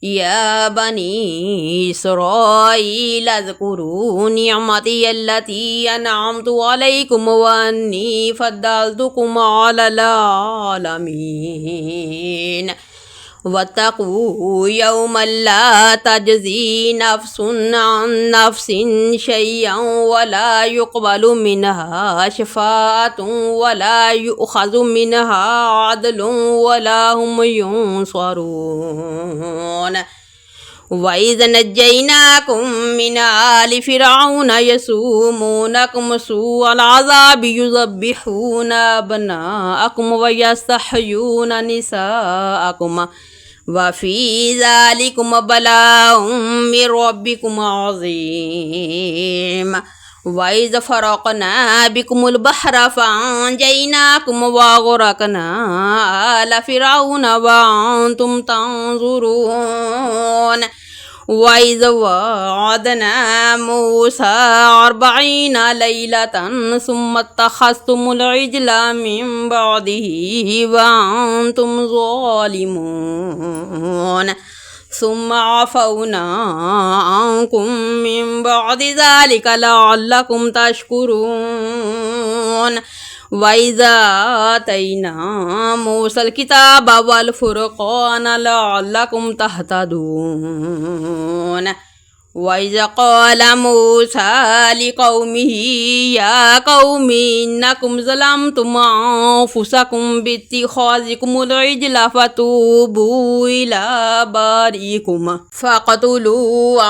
يا بني إسرائيل اذكروا نعمتي التي أنعمت عليكم وأني فضلتكم على العالمين واتقوا يوما لا تجزي نفس عن نفس شيئا ولا يقبل منها شفاعة ولا يؤخذ منها عدل ولا هم ينصرون وإذ نجيناكم من آل فرعون يسومونكم سوء العذاب يذبحون أبناءكم ويستحيون نساءكم وفي ذلكم بلاء من ربكم عظيم وإذ فرقنا بكم البحر فأنجيناكم وأغرقنا آل فرعون وأنتم تنظرون وإذ وعدنا موسى 40 ليلة ثم اتخذتم العجل من بعده وأنتم ظالمون ثم عفونا عنكم من بعد ذلك لعلكم تشكرون وإذا آتينا موسى الكتاب والفرقان لعلكم تهتدون وإذ قال موسى لقومه يا قوم إنكم ظلمتم أنفسكم باتخاذكم العجل فتوبوا إلى بارئكم فاقتلوا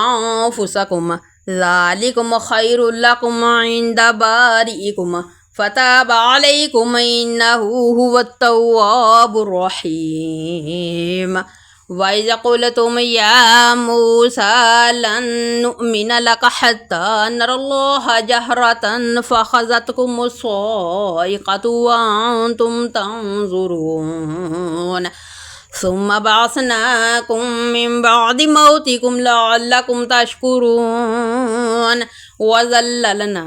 أنفسكم ذلكم خير لكم عند بارئكم فتاب عليكم إنه هو التواب الرحيم وإذ قلتم يا موسى لن نؤمن لك حتى نرى الله جهرة فأخذتكم الصاعقة وأنتم تنظرون ثم بعثناكم من بعد موتكم لعلكم تشكرون وظللنا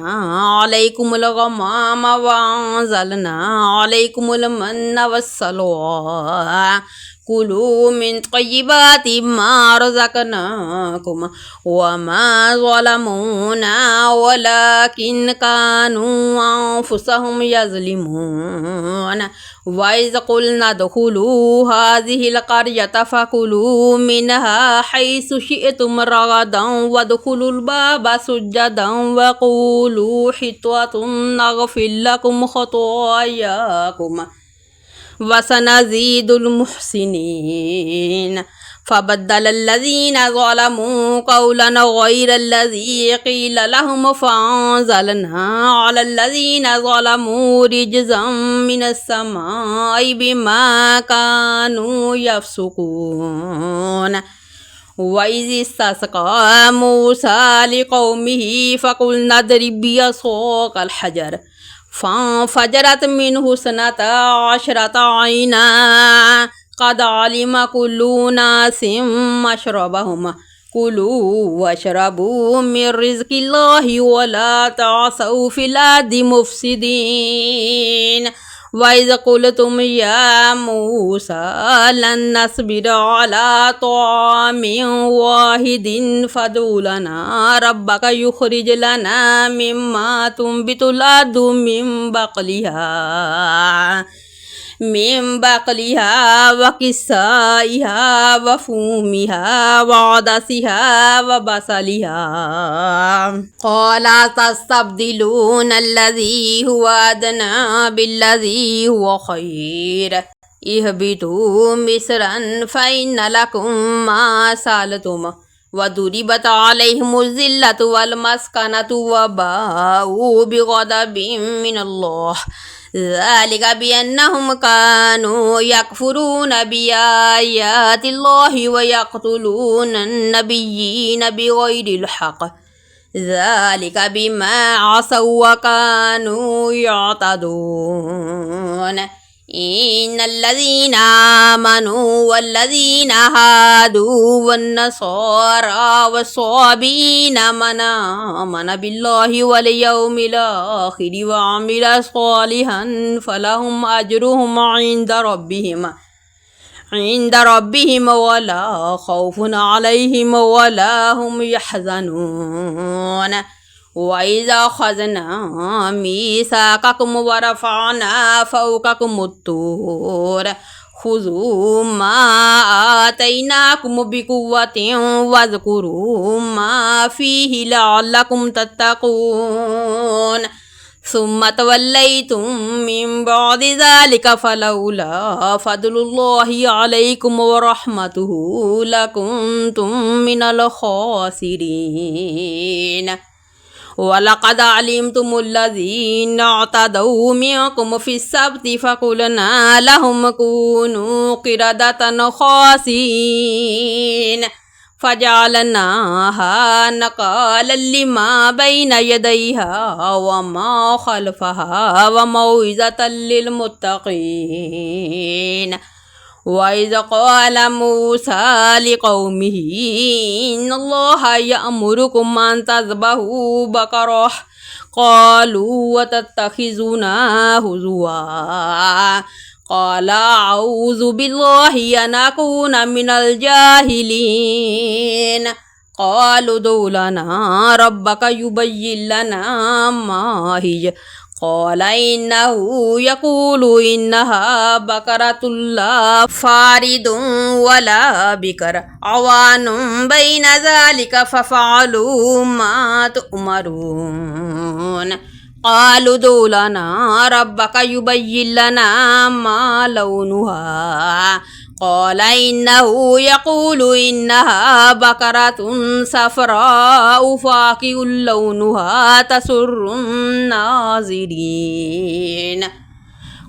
عليكم الغمام وأنزلنا عليكم المن والسلوى كلوا من طيبات ما رزقناكم وما ظلمونا ولكن كانوا أنفسهم يظلمون وإذ قلنا ادخلوا هذه القرية فكلوا منها حيث شئتم رغدا وادخلوا الباب سجدا وقولوا حطوة نغفر لكم خطاياكم وسنزيد المحسنين فبدل الذين ظلموا قولا غير الذي قيل لهم فأنزلنا على الذين ظلموا رجزا من السماء بما كانوا يفسقون وإذ استسقى موسى لقومه فقلنا اضرب بعصاك الحجر فانفجرت منه 12 عينا قد علم كل أناس مشربهم كلوا واشربوا من رزق الله ولا تعثوا في الأرض مفسدين وإذ قلتم يا موسى لن نصبر على طعام واحد فادع لنا ربك يخرج لنا مما تنبت الأرض من بقلها وقثائها وفومها وعدسها وبصلها قال تستبدلون الذي هو أدنى بالذي هو خير اهبطوا مصرا فإن لكم ما سألتم وضربت عليهم الذلة والمسكنة وباءوا بغضب من الله ذلك بأنهم كانوا يكفرون بآيات الله ويقتلون النبيين بغير الحق ذلك بما عصوا وكانوا يعتدون إن الذين آمنوا والذين هادوا والنصارى والصابين من آمن بالله واليوم الآخر وعمل صالحا فلهم أجرهم عند ربهم ولا خوف عليهم ولا هم يحزنون وإذا أخذنا ميثاقكم ورفعنا فوقكم الطور خذوا ما آتيناكم بقوة واذكروا ما فيه لعلكم تتقون ثم توليتم من بعد ذلك فلولا فضل الله عليكم ورحمته لكنتم من الخاسرين ولقد علمتم الذين اعتدوا منكم في السبت فقلنا لهم كونوا قردة خاسئين فجعلناها نكالا لما بين يديها وما خلفها وموعظة للمتقين وإذ قال موسى لقومه إن الله يأمركم أن تذبحوا بقرة قالوا وتتخذنا هزوا قال أعوذ بالله أن أكون من الجاهلين قالوا ادع لنا ربك يبين لنا ما هي قال إنه يقول إنها بقرة لا فارض ولا بكر عوان بين ذلك ففعلوا ما تؤمرون قالوا ادع لنا ربك يبين لنا ما لونها قال إنه يقول إنها بقرة صفراء فاقع لونها تسر الناظرين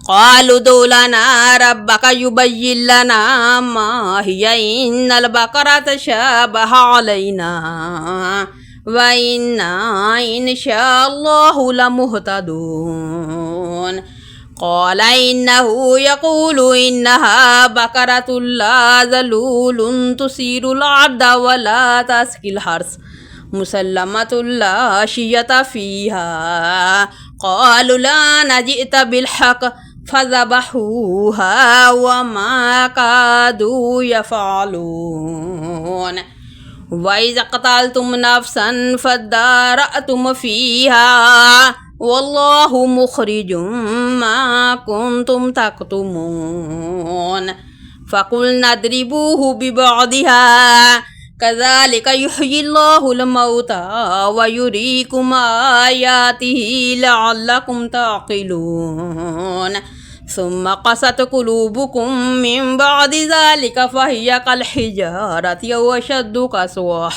قالوا ادع لنا ربك يبين لنا ما هي إن البقرة شابه علينا وإنا إن شاء الله لمهتدون قال إنه يقول إنها بقرة لا ذلول تثير الأرض ولا تسقي الحرث مسلمة لا شية فيها قالوا لا نجئت بالحق فذبحوها وما كادوا يفعلون وإذا قتلتم نفسا فادارأتم فيها والله مخرج ما كنتم تكتمون فقلنا اضربوه ببعضها كذلك يحيي الله الموتى ويريكم آياته لعلكم تعقلون ثم قست قلوبكم من بعد ذلك فهي كالحجارة أو أشد قسوة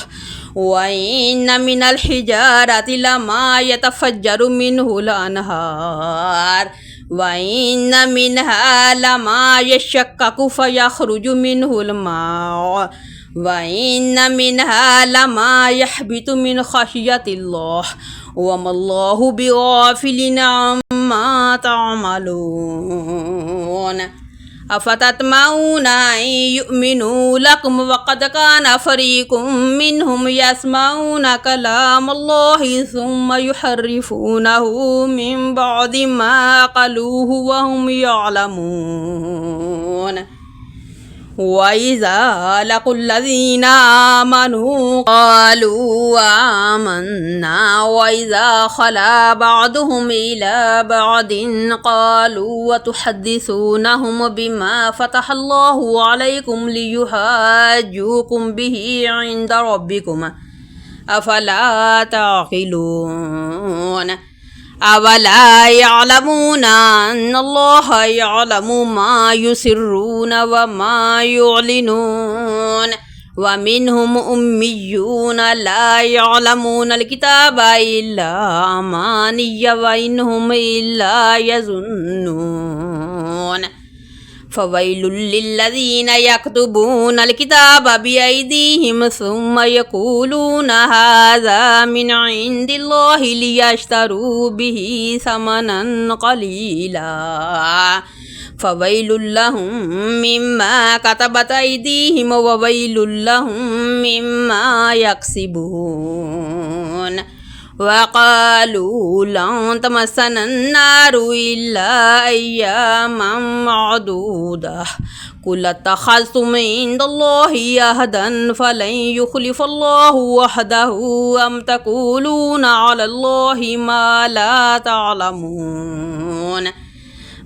وإن من الحجارة لما يتفجر منه الأنهار وإن منها لما يشقق فيخرج منه الماء وإن منها لما يحبط من خشية الله وما الله بغافل عما تعملون أفتطمعون أن يؤمنوا لكم وقد كان فريق منهم يسمعون كلام الله ثم يحرفونه من بعد ما قالوه وهم يعلمون وإذا لقوا الذين آمنوا قالوا آمنا وإذا خلا بعضهم إلى بعض قالوا وتحدثونهم بما فتح الله عليكم ليحاجوكم به عند ربكم أفلا تعقلون أولا يعلمون أن الله يعلم ما يسرون وما يعلنون ومنهم أميون لا يعلمون الكتاب إلا أماني وإنهم إلا يظنون فويل للذين يكتبون الكتاب بأيديهم ثم يقولون هذا من عند الله ليشتروا به ثمنا قليلا فويل لهم مما كتبت أيديهم وويل لهم مما يكسبون وقالوا لن تمسنا النار إلا أياما معدودة قل اتخذتم عند الله عهدا فلن يخلف الله وحده أم تقولون على الله ما لا تعلمون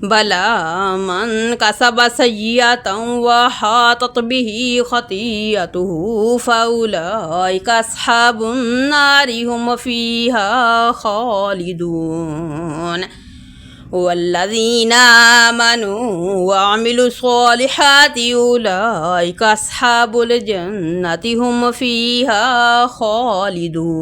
بلى من كسب سيئة وحاطت به خطيئته فأولئك أصحاب النار هم فيها خالدون والذين آمنوا وعملوا الصالحات أولئك أصحاب الجنة هم فيها خالدون.